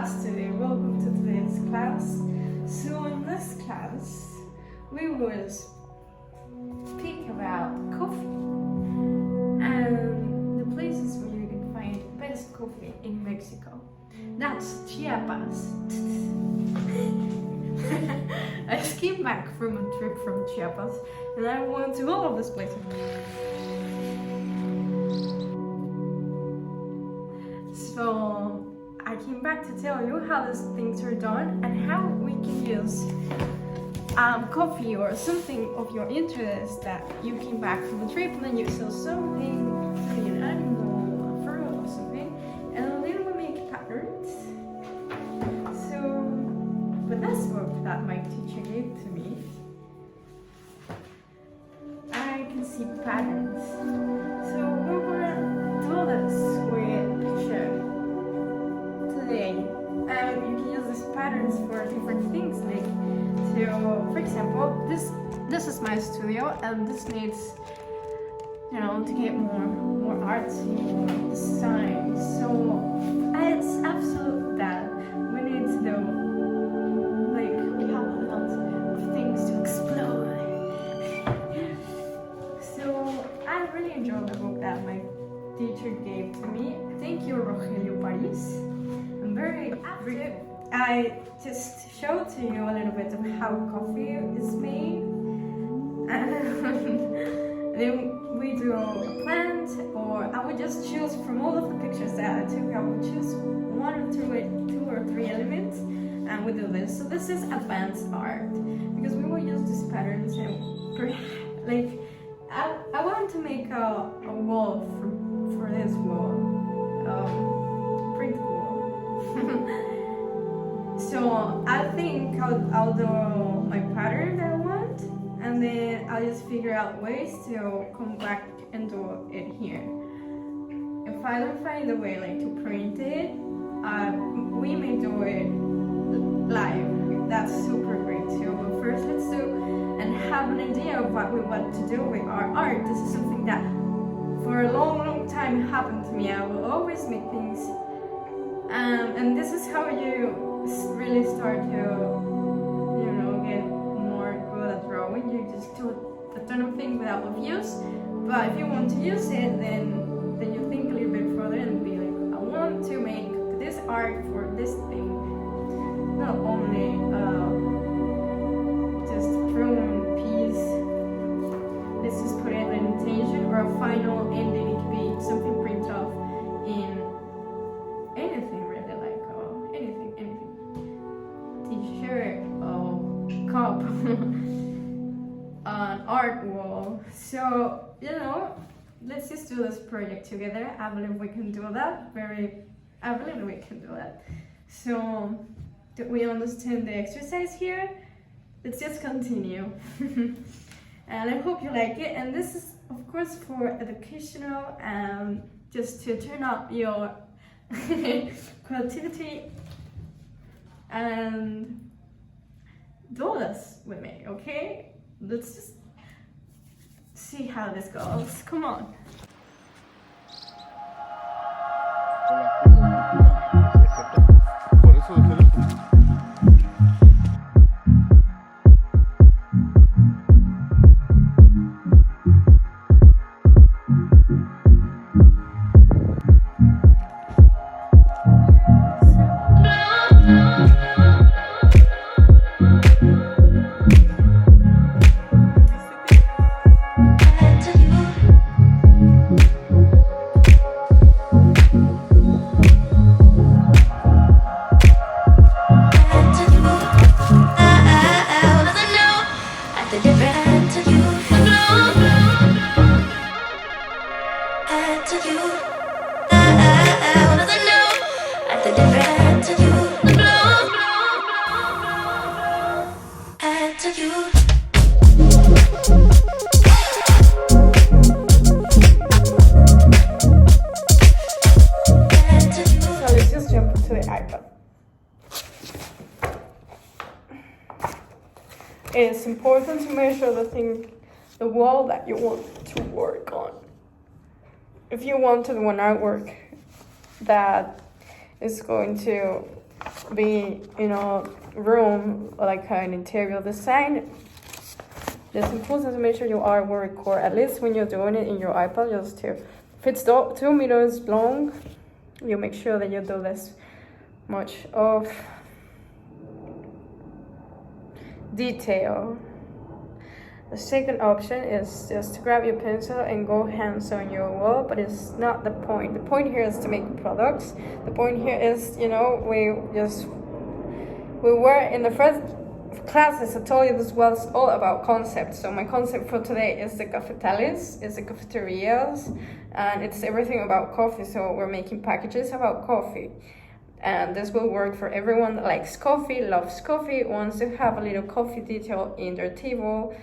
class today. Welcome to today's class. So in this class, we will speak about coffee and the places where you can find best coffee in Mexico. That's Chiapas. I just came back from a trip from Chiapas and I went to all of these places. So I came back to tell you how these things are done and how we can use coffee or something of your interest that you came back from a trip and then you saw something, maybe an animal, a fruit or something, and then we make patterns. So with this book that my teacher gave to me, I can see patterns. So we will do this with picture today, and you can use these patterns for different things. Like, so for example, this is my studio, and this needs, to get more artsy, more design. So it's absolute that we need to do. Like, we have a lot of things to explore. So I really enjoyed the book that my teacher gave to me. Thank you, Rogelio Paris. I'm very I just showed to you a little bit of how coffee is made, and then we do a plant, or I would just choose from all of the pictures that I took. I would choose one or two or three elements, and we do this. So this is advanced art because we will use these patterns, and like I want to make a wall for this wall, print wall. So I think I'll do my pattern that I want, and then I'll just figure out ways to come back and do it here. If I don't find a way like to print it, we may do it live. That's super great too. But first let's do and have an idea of what we want to do with our art. This is something that for a long time happened to me. I will always make things, and this is how you really start to, get more good at drawing. You just do a ton of things without views. But if you want to use it, then you think a little bit further and be like, I want to make this art for this thing, not only just throwing piece. Let's just put it in intention or a final ending. It could be something print off in anything really, like anything. T-shirt, cup, an art wall. So let's just do this project together. I believe we can do that. I believe we can do that. So do we understand the exercise here? Let's just continue. And I hope you like it. And this is of course for educational and just to turn up your creativity and do this with me, okay? Let's just see how this goes. Come on. Por eso dejé It's important to measure the wall that you want to work on. If you want to do an artwork that is going to be room like an interior design, it's important to make sure your artwork, or at least when you're doing it in your iPad, just to, if it's 2 meters long, you make sure that you do this much of detail. The second option is just to grab your pencil and go hands on your wall, but it's not the point. The point here is to make products. The point here is, we were in the first classes, I told you this was all about concepts. So my concept for today is the Cafetales, is the cafeterias, and it's everything about coffee. So we're making packages about coffee. And this will work for everyone that likes coffee, loves coffee, wants to have a little coffee detail in their table.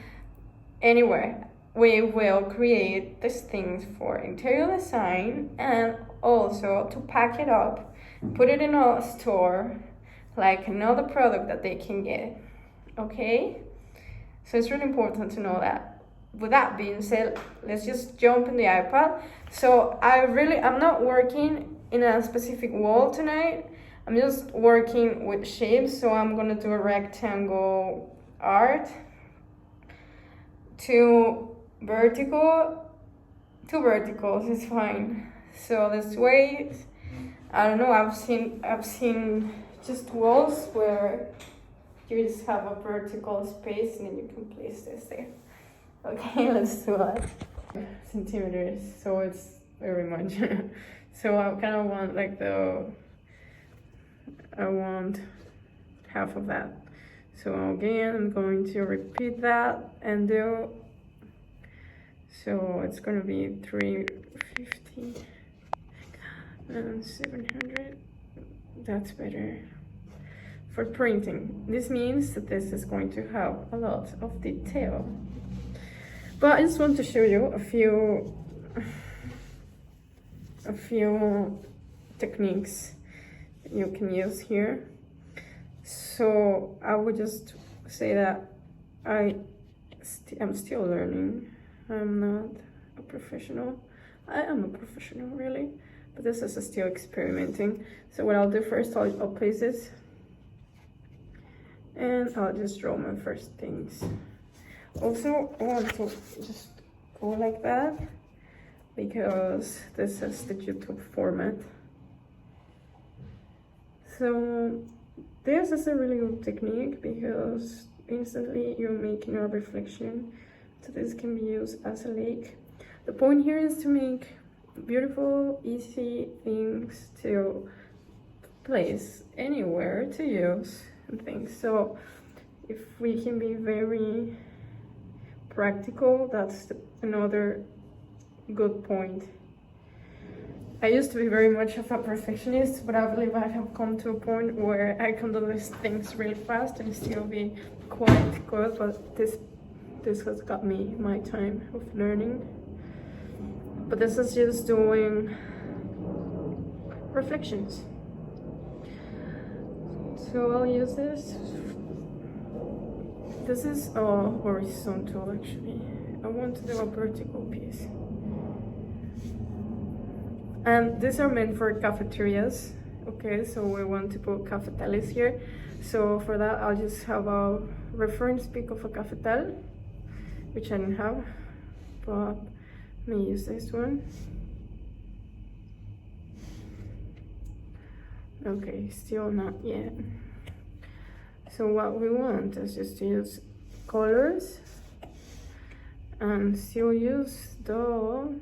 Anywhere, we will create these things for interior design and also to pack it up, put it in a store, like another product that they can get. Okay? So it's really important to know that. With that being said, let's just jump in the iPad. So I'm not working in a specific wall tonight. I'm just working with shapes. So I'm gonna do a rectangle art. Two verticals is fine. So this way, I don't know, I've seen just walls where you just have a vertical space and then you can place this there. Okay, let's do that. Centimeters, so it's very much. So I kind of want I want half of that. So again, I'm going to repeat that and do, so it's going to be 350 and 700. That's better for printing. This means that this is going to have a lot of detail. But I just want to show you a few techniques that you can use here. So I would just say that I'm still learning. I'm not a professional. I am a professional, really, but this is still experimenting. So what I'll do first, I'll place this, and I'll just draw my first things. Also, I want to just go like that because this is the YouTube format. So this is a really good technique because instantly you're making a reflection. So this can be used as a lake. The point here is to make beautiful, easy things to place anywhere to use and things. So if we can be very practical, that's another good point. I used to be very much of a perfectionist, but I believe I have come to a point where I can do these things really fast and still be quite good, but this has got me my time of learning. But this is just doing reflections. So I'll use this. This is horizontal actually. I want to do a vertical piece. And these are meant for cafeterias. Okay, so we want to put Cafetales here. So for that, I'll just have a reference pic of a Cafetal, which I didn't have, but let me use this one. Okay, still not yet. So what we want is just to use colors and still use the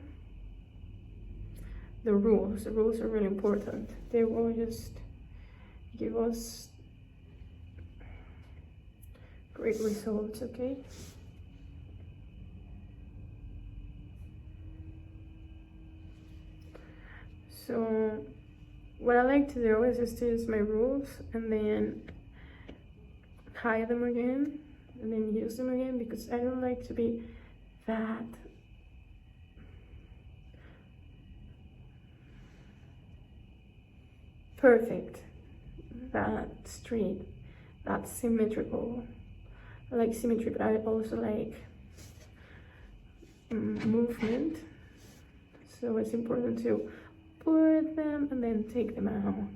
rules. The rules are really important. They will just give us great results, okay? So what I like to do is just to use my rules and then hide them again and then use them again, because I don't like to be that perfect, that straight, that symmetrical. I like symmetry, but I also like movement. So it's important to put them and then take them out.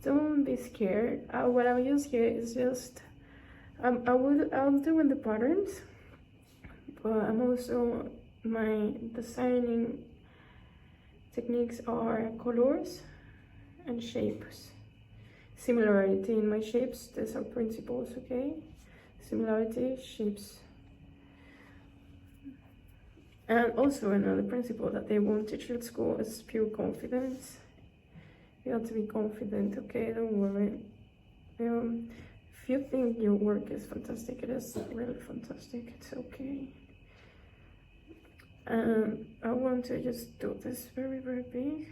don't be scared. What I'll use here is just I'm doing the patterns, but I'm also, my designing techniques are colors and shapes. Similarity in my shapes, these are principles, okay? Similarity, shapes. And also another principle that they won't teach you at school is pure confidence. You have to be confident, okay? Don't worry. If you think your work is fantastic, it is really fantastic. It's okay. And I want to just do this very, very big,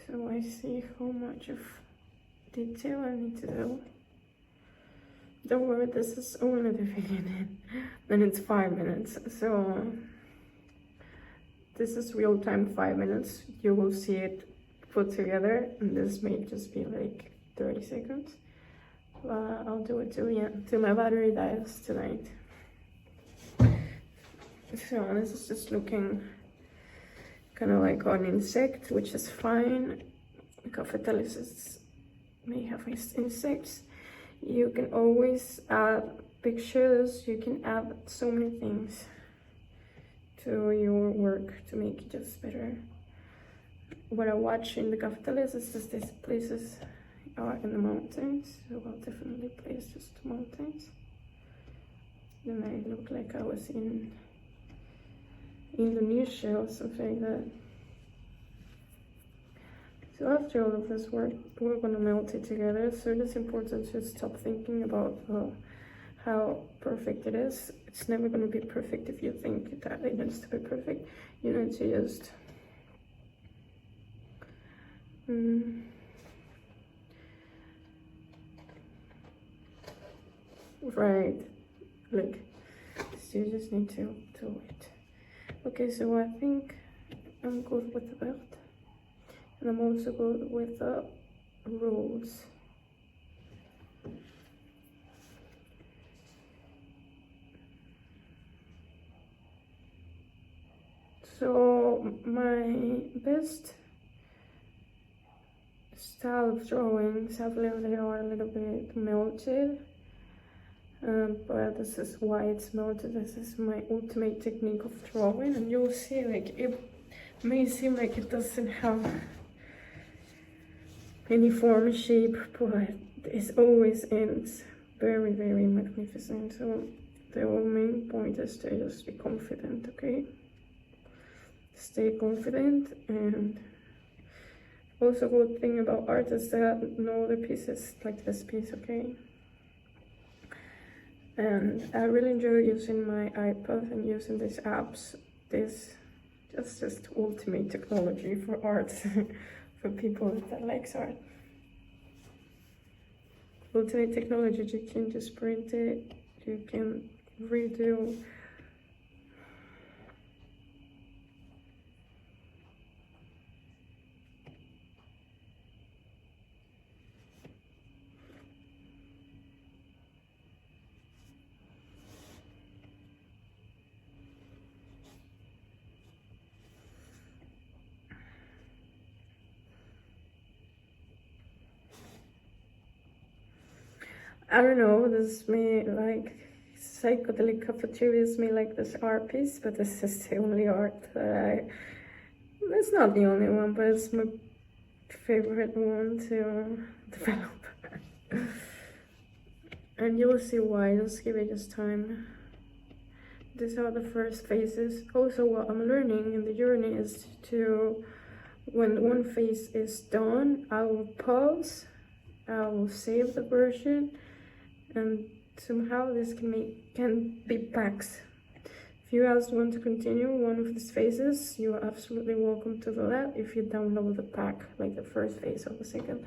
so I see how much of detail I need to do. Don't worry, this is only the beginning, and it's 5 minutes, so this is real time 5 minutes. You will see it put together, and this may just be like 30 seconds. I'll do it till my battery dies tonight. So this is just looking kind of like an insect, which is fine. Cafetales may have insects. You can always add pictures, you can add so many things to your work to make it just better. What I watch in the Cafetales is just these places are in the mountains, so I'll definitely place just mountains. Then I look like I was in Indonesia or something like that. So after all of this work, we're gonna melt it together. So it is important to stop thinking about how perfect it is. It's never gonna be perfect if you think that it needs to be perfect. You need to just right, like, so you just need to do it. Okay, so I think I'm good with the belt, and I'm also good with the rules. So my best style of drawings, I believe they are a little bit melted. But this is why it's melted. This is my ultimate technique of drawing, and you'll see, like, it may seem like it doesn't have any form, shape, but it always ends very, very magnificent. So the whole main point is to just be confident, okay? Stay confident. And also, good thing about art is that no other pieces like this piece, okay? And I really enjoy using my iPad and using these apps. This just ultimate technology for art, for people that likes art. Ultimate technology, you can just print it, you can redo. I don't know, this may like psychedelic cafeterias may like this art piece, but this is the only art that it's not the only one, but it's my favorite one to develop. And you will see why, just give it just time. These are the first phases. Also, what I'm learning in the journey is to, when one phase is done, I will pause, I will save the version, and somehow this can be packs. If you guys want to continue one of these phases, you are absolutely welcome to do that if you download the pack, like the first phase or the second.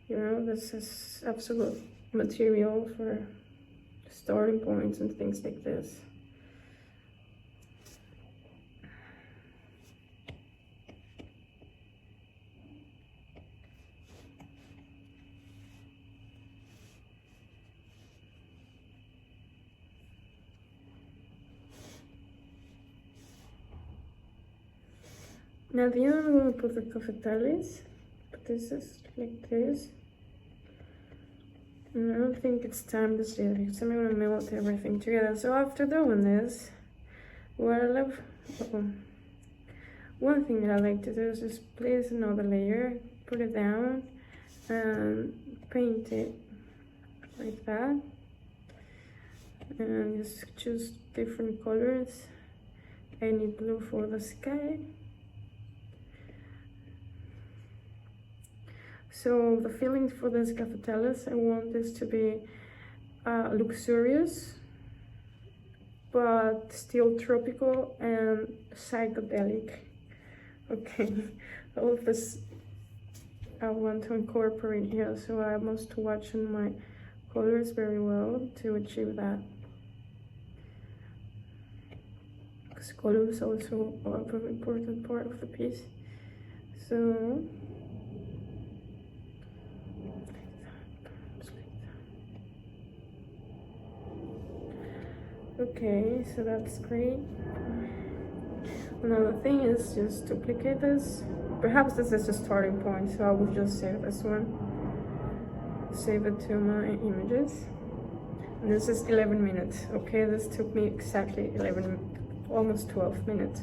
You know, this is absolute material for starting points and things like this. Now at the end I'm going to put the Cafetales, but this is like this. And I don't think it's time to see it because I'm gonna melt everything together. So after doing this, what I love, one thing that I like to do is just place another layer, put it down, and paint it like that. And just choose different colors. I need blue for the sky. So the feelings for this Cafetales, I want this to be luxurious, but still tropical and psychedelic. Okay, all of this I want to incorporate here, so I must watch on my colors very well to achieve that. Because colors also are a very important part of the piece. So okay, so that's great. Another thing is just duplicate this. Perhaps this is a starting point, so I will just save this one. Save it to my images. And this is 11 minutes. Okay, this took me exactly 11, almost 12 minutes.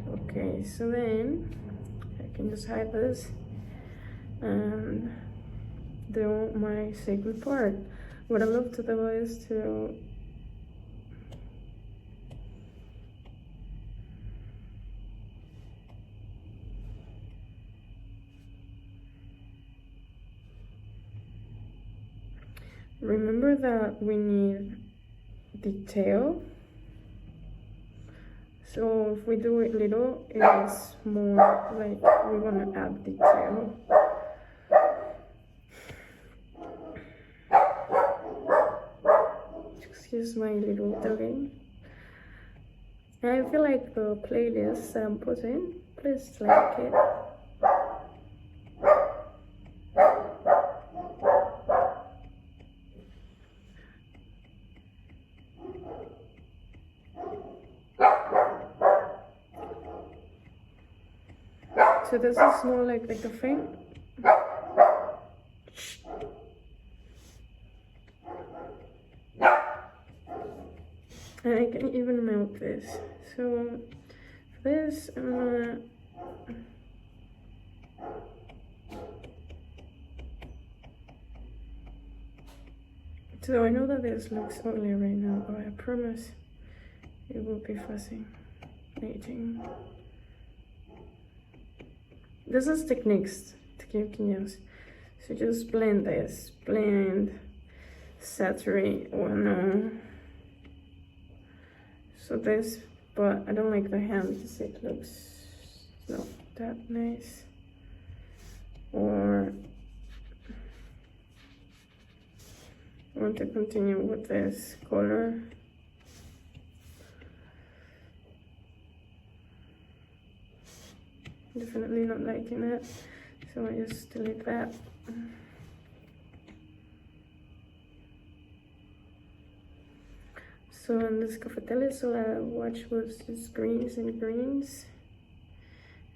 Okay, so then I can just hide this and do my sacred part. What I love to do is to remember that we need detail. So if we do it little, it's more like we want to add detail. Excuse my little doggy. I feel like the playlist I'm putting, please like it. So this is more like a thing. And I can even melt this. So this, so I know that this looks ugly right now, but I promise it will be fascinating. This is techniques that you can use. So just blend this, blend, saturate, or no. So this, but I don't like the hands, it looks not that nice. Or I want to continue with this color. Definitely not liking it, so I just delete that. So in this Cafetales, all I watched was just greens and greens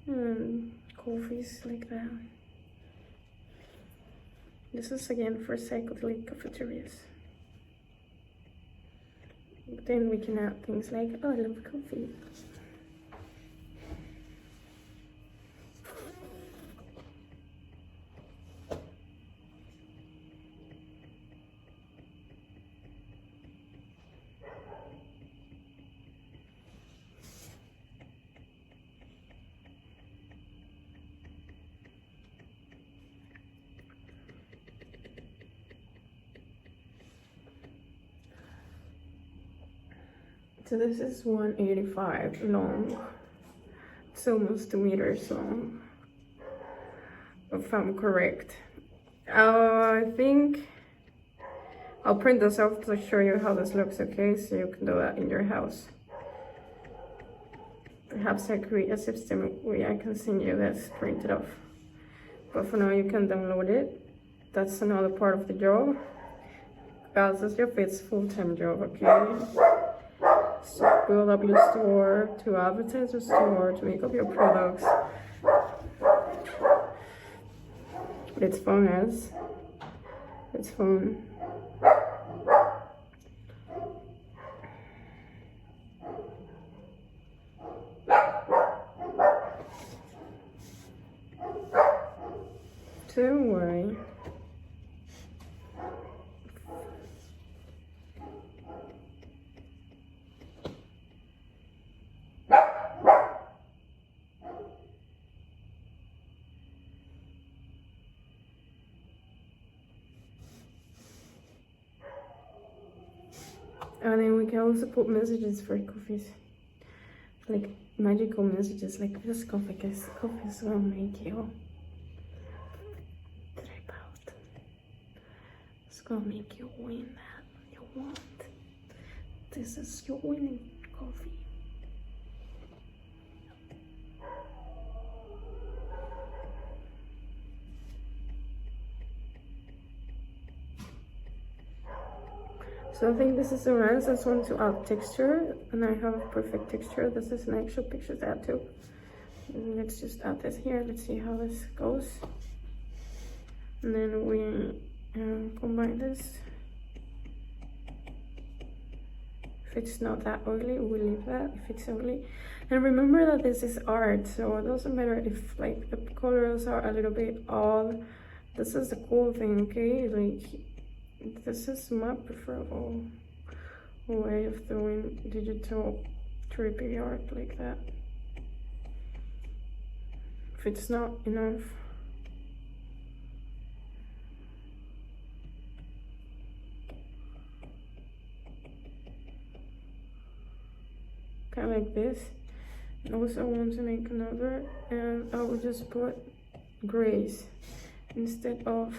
and coffees like that. This is again for psychedelic cafeterias. But then we can add things like, oh, I love coffee. So this is 185 long. It's almost 2 meters long, if I'm correct. I think I'll print this off to show you how this looks, okay? So you can do that in your house. Perhaps I create a system where I can send you this printed off. But for now, you can download it. That's another part of the job. Because it's your fit's full-time job, okay? So build up your store, to advertise your store, to make up your products. it's fun as. It's fun. Don't worry. And then we can also put messages for coffees, like magical messages, like this coffee, because coffees will make you trip out. It's gonna make you win that you want. This is your winning coffee. So I think this is the lens. I just want to add texture, and I have a perfect texture. This is an actual picture that I took. And let's just add this here. Let's see how this goes. And then we combine this. If it's not that ugly, we leave that. If it's ugly, and remember that this is art, so it doesn't matter if like the colors are a little bit odd. This is the cool thing, okay? Like, this is my preferable way of doing digital trippy art like that. If it's not enough, kind of like this. And also I want to make another, and I will just put grays instead of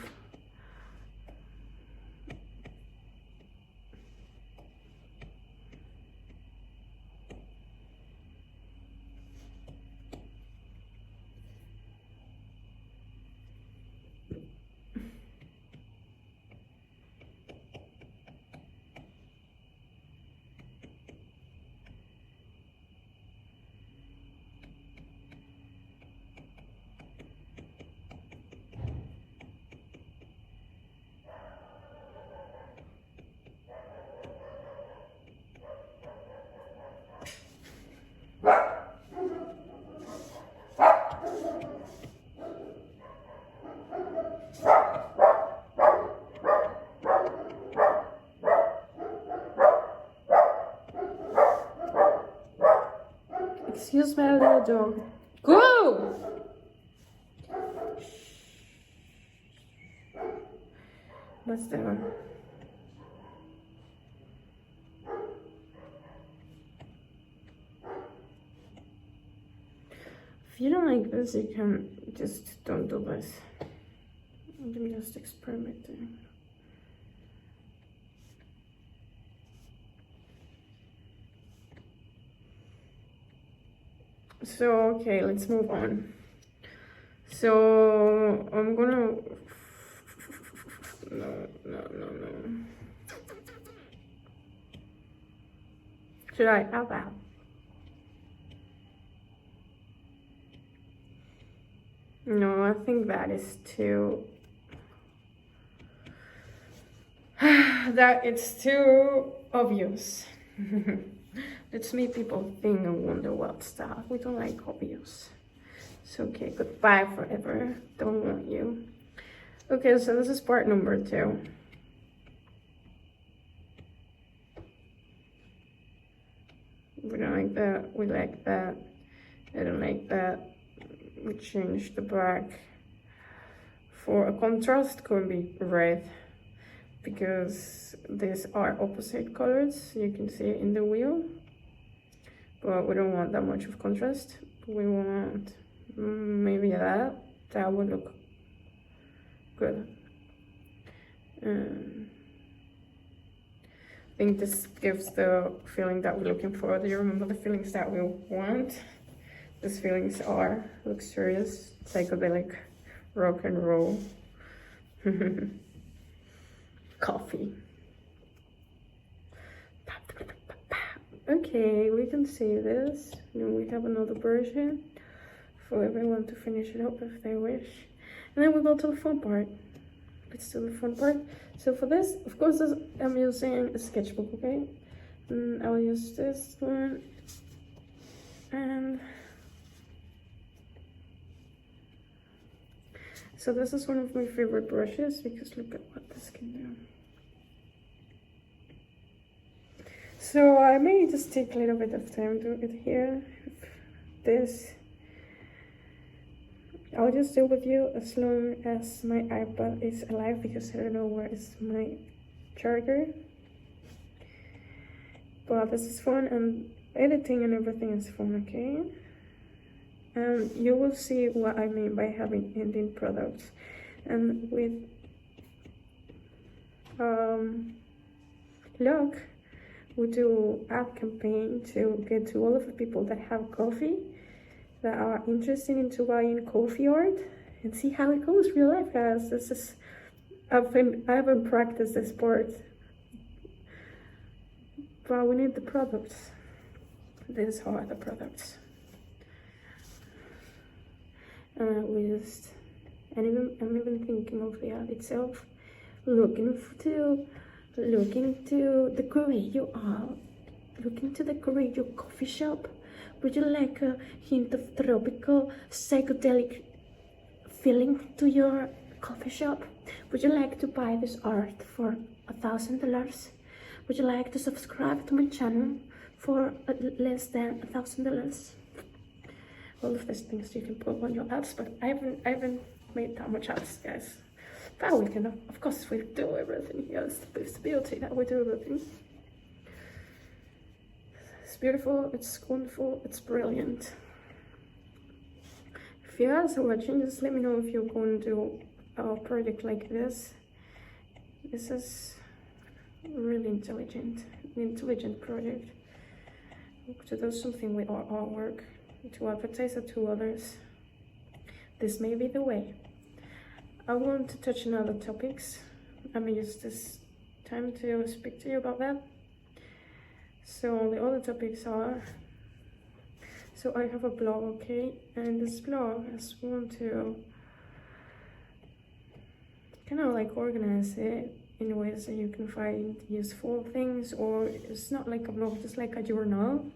excuse my little dog. Go! What's that one? If you don't like this, you can just don't do this. I'm just experimenting. So, okay, let's move on. So, I'm gonna... No. Should I add that? No, I think that is too... that it's too obvious. Let's make people think and wonder what stuff. We don't like obvious. It's okay, goodbye forever. Don't want you. Okay, so this is part number 2. We don't like that, we like that. I don't like that. We change the black. For a contrast, could be red, because these are opposite colors. You can see it in the wheel, but we don't want that much of contrast. We want maybe that would look good. I think this gives the feeling that we're looking for. Do you remember the feelings that we want? These feelings are luxurious, psychedelic, rock and roll, coffee. Okay, we can save this. And we have another version for everyone to finish it up if they wish. And then we go to the fun part. Let's do the fun part. So for this, of course, I'm using a sketchbook, okay? And I'll use this one. And so this is one of my favorite brushes because look at what this can do. So I may just take a little bit of time to it here. This I'll just do with you as long as my iPad is alive because I don't know where is my charger. But this is fun and editing and everything is fun, okay? And you will see what I mean by having ending products. And with luck, we do ad campaign to get to all of the people that have coffee, that are interested into buying coffee art, and see how it goes real life, guys. This is I haven't practiced this part, but we need the products. These are the products. I'm even thinking of the ad itself. Looking to decorate your art. Looking to decorate your coffee shop. Would you like a hint of tropical psychedelic feeling to your coffee shop? Would you like to buy this art for $1,000? Would you like to subscribe to my channel for less than $1,000? All of these things you can put on your ads, but I haven't made that much ads, guys. But we can, of course, we do everything here. It's the beauty that we do everything. It's beautiful, it's wonderful, it's brilliant. If you guys are watching, just let me know if you're going to do a project like this. This is really intelligent project. To do something with our artwork, to advertise it to others. This may be the way. I want to touch on other topics. I'm gonna use this time to speak to you about that. So the other topics are, so I have a blog, okay, and this blog I just want to kind of like organize it in ways that you can find useful things, or it's not like a blog, just like a journal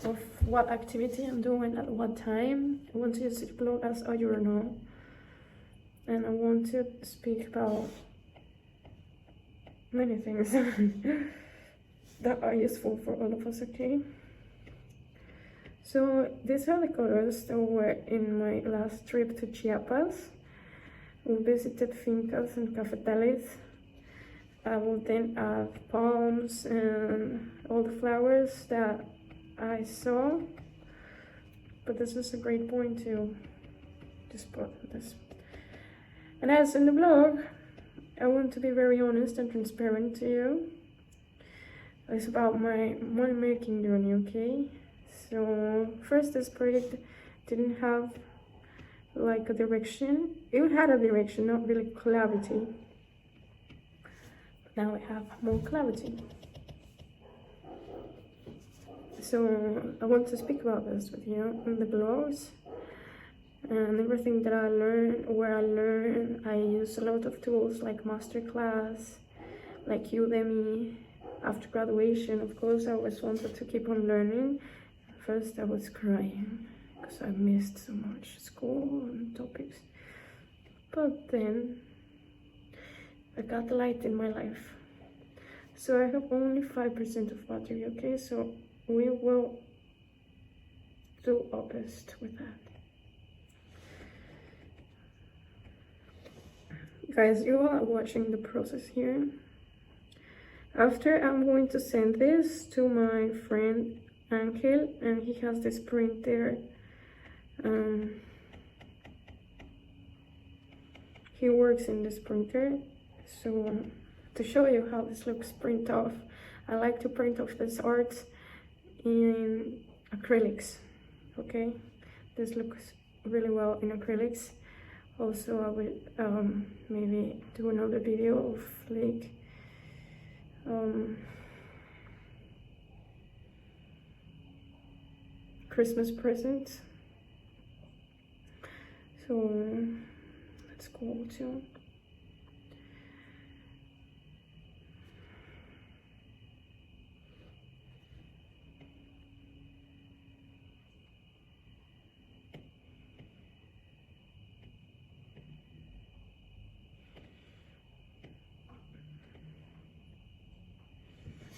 of what activity I'm doing at what time. I want to use this blog as a journal, and I want to speak about many things that are useful for all of us, okay? So these are the colors that were in my last trip to Chiapas. We visited Fincas and Cafetales. I will then add palms and all the flowers that I saw. But this is a great point to just put this. And as in the blog, I want to be very honest and transparent to you. It's about my making journey, okay? So first, this project didn't have like a direction. It had a direction, not really clarity. Now we have more clarity. So I want to speak about this with you in the blogs and everything that I learned, where I learned. I use a lot of tools like Masterclass, like Udemy. After graduation, of course, I always wanted to keep on learning. First, I was crying because I missed so much school and topics. But then I got the light in my life. So I have only 5% of battery, okay? So we will do our best with that. Guys, you are watching the process here. After, I'm going to send this to my friend Angel, and he has this printer. He works in this printer. So to show you how this looks print off, I like to print off this art in acrylics, okay? This looks really well in acrylics. Also, I will maybe do another video of like Christmas presents. So It's cool too.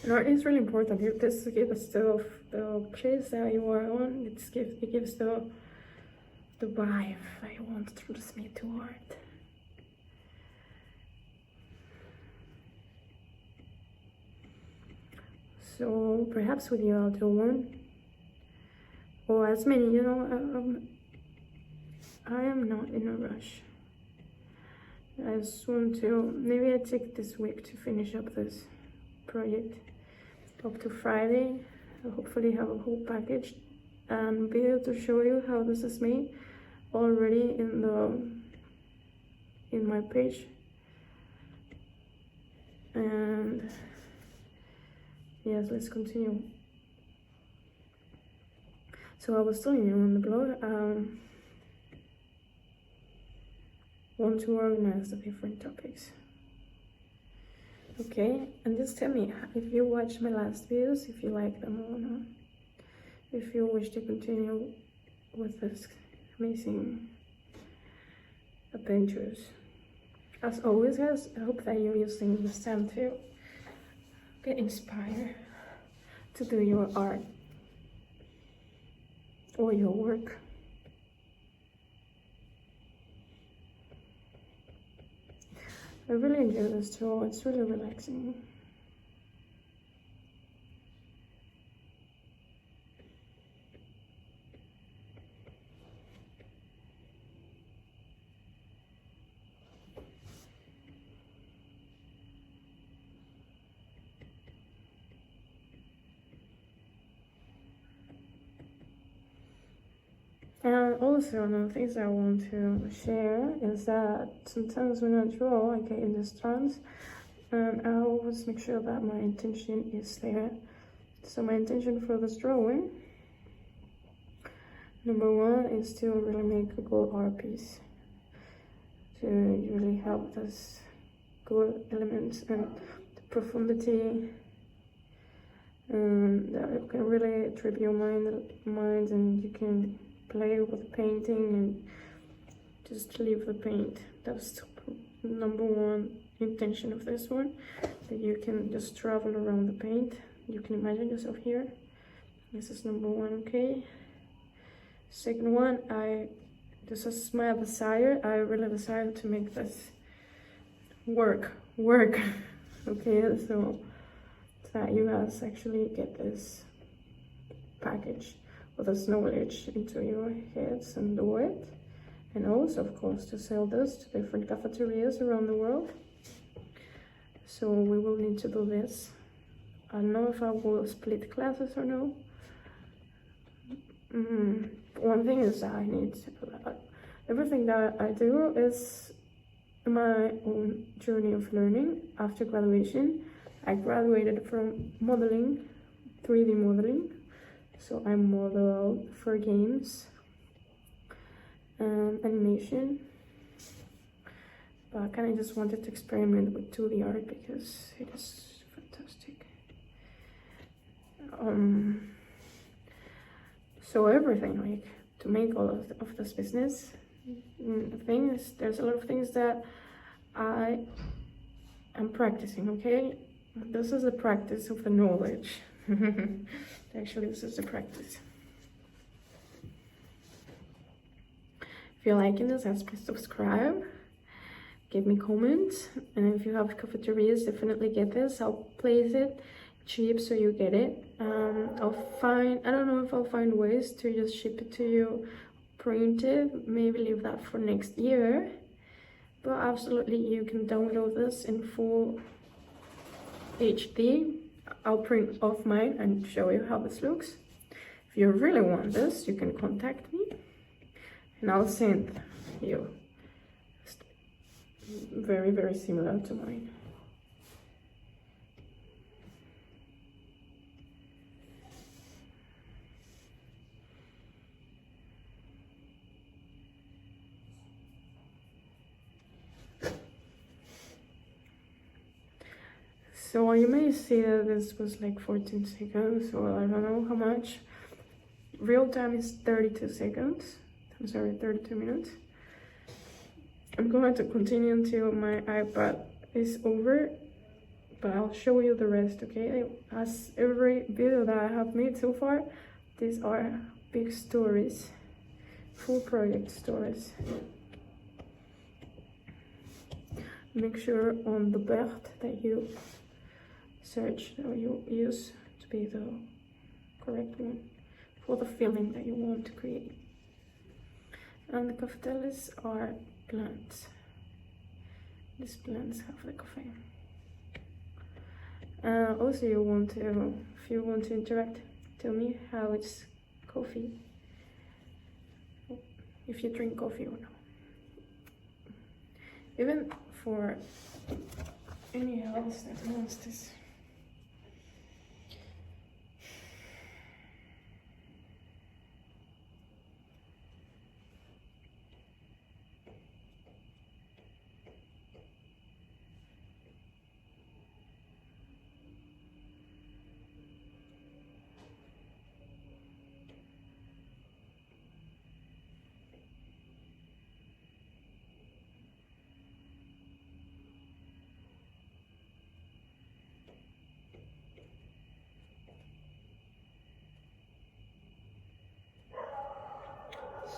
And art is really important. This gives the place that you are on. It gives the vibe that you want to transmit to art. So perhaps with you I'll do one, or as many. You know, I am not in a rush. I just want to, maybe I take this week to finish up this project up to Friday. I'll hopefully have a whole package and be able to show you how this is made already in my page. And yes, let's continue. So I was telling you on the blog, want to organize the different topics. Okay, and just tell me if you watched my last videos, if you like them or not. If you wish to continue with this amazing adventures. As always, guys, I hope that you're using this time to get inspired to do your art or your work. I really enjoy this tool. It's really relaxing. And also, another things I want to share is that sometimes when I draw, I get in this trance, and I always make sure that my intention is there. So my intention for this drawing, number one, is to really make a good art piece, to really help this good elements and the profundity, and that can really trip your mind, and you can play with painting and just leave the paint. That's number one intention of this one, that you can just travel around the paint. You can imagine yourself here. This is number one. Okay, second one, this is my desire. I really desire to make this work okay, so that you guys actually get this package with this knowledge into your heads and do it. And also, of course, to sell this to different cafeterias around the world. So we will need to do this. I don't know if I will split classes or no. One thing is that I need to, everything that I do is my own journey of learning. After graduation, I graduated from modeling, 3D modeling. So I model for games, animation, but I kind of just wanted to experiment with 2D art because it is fantastic. So everything, like, to make all of this business, the thing is, there's a lot of things that I am practicing, okay? This is the practice of the knowledge. Actually, this is the practice. If you're liking this, please subscribe, give me comments, and if you have cafeterias, definitely get this. I'll place it cheap so you get it. I don't know if I'll find ways to just ship it to you printed, maybe leave that for next year, but absolutely you can download this in full HD. I'll print off mine and show you how this looks. If you really want this, you can contact me and I'll send you very, very similar to mine. So you may see that this was like 14 seconds, or I don't know how much. Real time is 32 seconds. I'm sorry, 32 minutes. I'm going to continue until my iPad is over, but I'll show you the rest, okay? As every video that I have made so far, these are big stories, full project stories. Make sure on the bird that you search, that you use to be the correct one for the feeling that you want to create. And the Cafetales are plants. These plants have the coffee. Also, if you want to interact, tell me how it's coffee, if you drink coffee or not. Even for any else that wants this.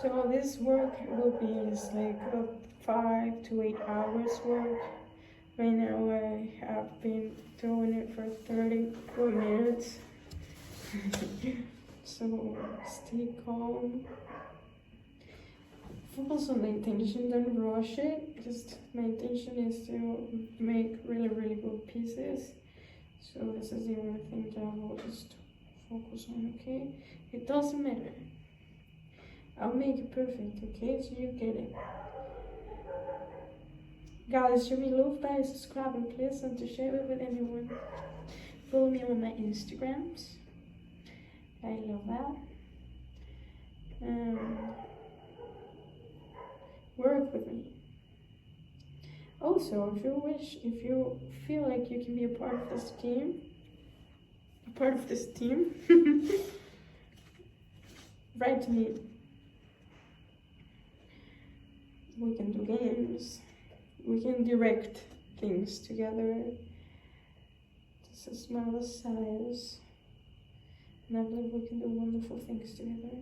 So this work will be just like 5 to 8 hours work. Right now I have been doing it for 34 minutes. So stay calm. Focus on the intention, don't rush it. Just my intention is to make really good pieces. So this is the only thing that I will just focus on, okay? It doesn't matter. I'll make it perfect, okay? So you get it. Guys, show me love by subscribing, please, and to share it with anyone. Follow me on my Instagrams. I love that. Work with me. Also, if you feel like you can be a part of this team, write to me. We can do games. We can direct things together. This is my other size. And I believe we can do wonderful things together.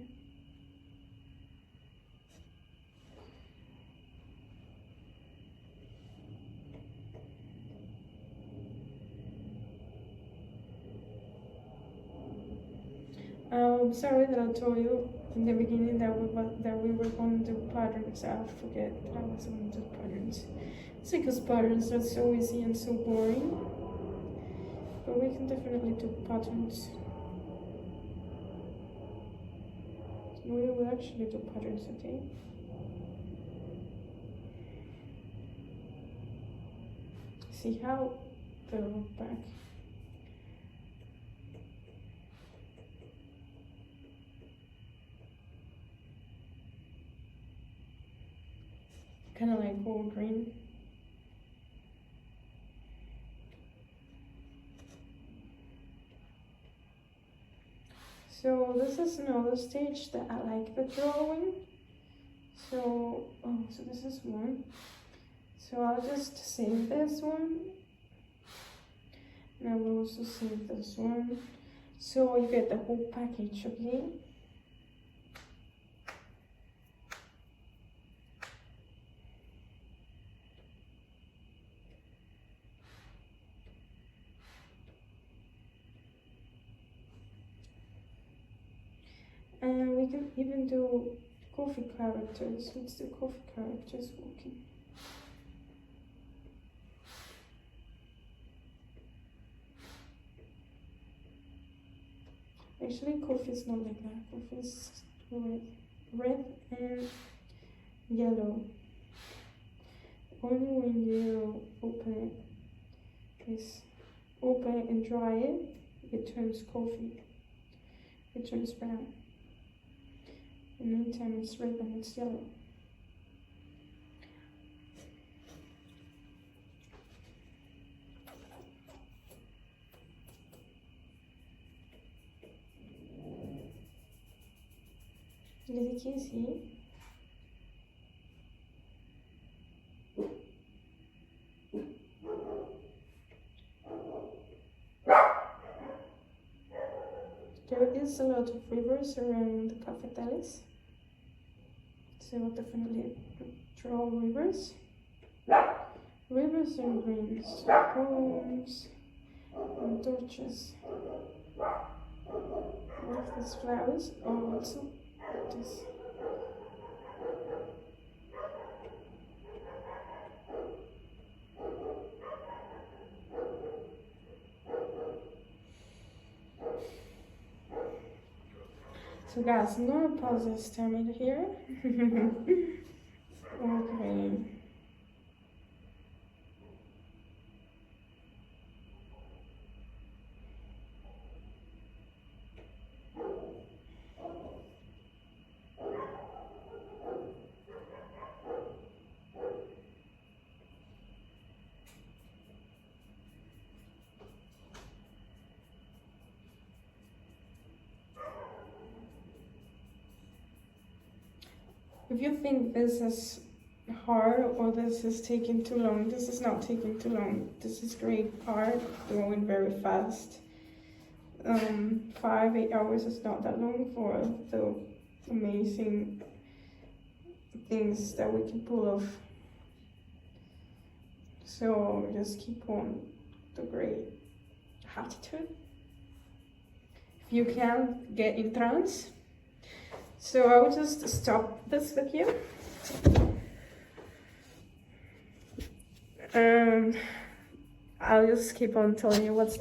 Sorry that I told you in the beginning that we were going to do patterns. I forget that I was going to do patterns. It's because patterns are so easy and so boring. But we can definitely do patterns. We will actually do patterns, okay? See how they look back. Kind of like gold green. So this is another stage that I like the drawing. So this is one. So I'll just save this one. And I will also save this one. So you get the whole package, okay? And we can even do coffee characters. Let's do coffee characters walking. Actually, coffee is not like that. Coffee is red and yellow. Only when you open it and dry it, it turns coffee. It turns brown. In the meantime, it's red and it's yellow. Lite kissy. There is a lot of rivers around the Cafetales, so I'll definitely draw rivers. Rivers and greens, poems and torches. All of these flowers are also this. So guys, I'm gonna pause this time here. Okay. If you think this is hard or this is taking too long, this is not taking too long. This is great art, going very fast. 5-8 hours is not that long for the amazing things that we can pull off. So just keep on the great attitude. If you can get in trance. So I will just stop this video. And I'll just keep on telling you what's next.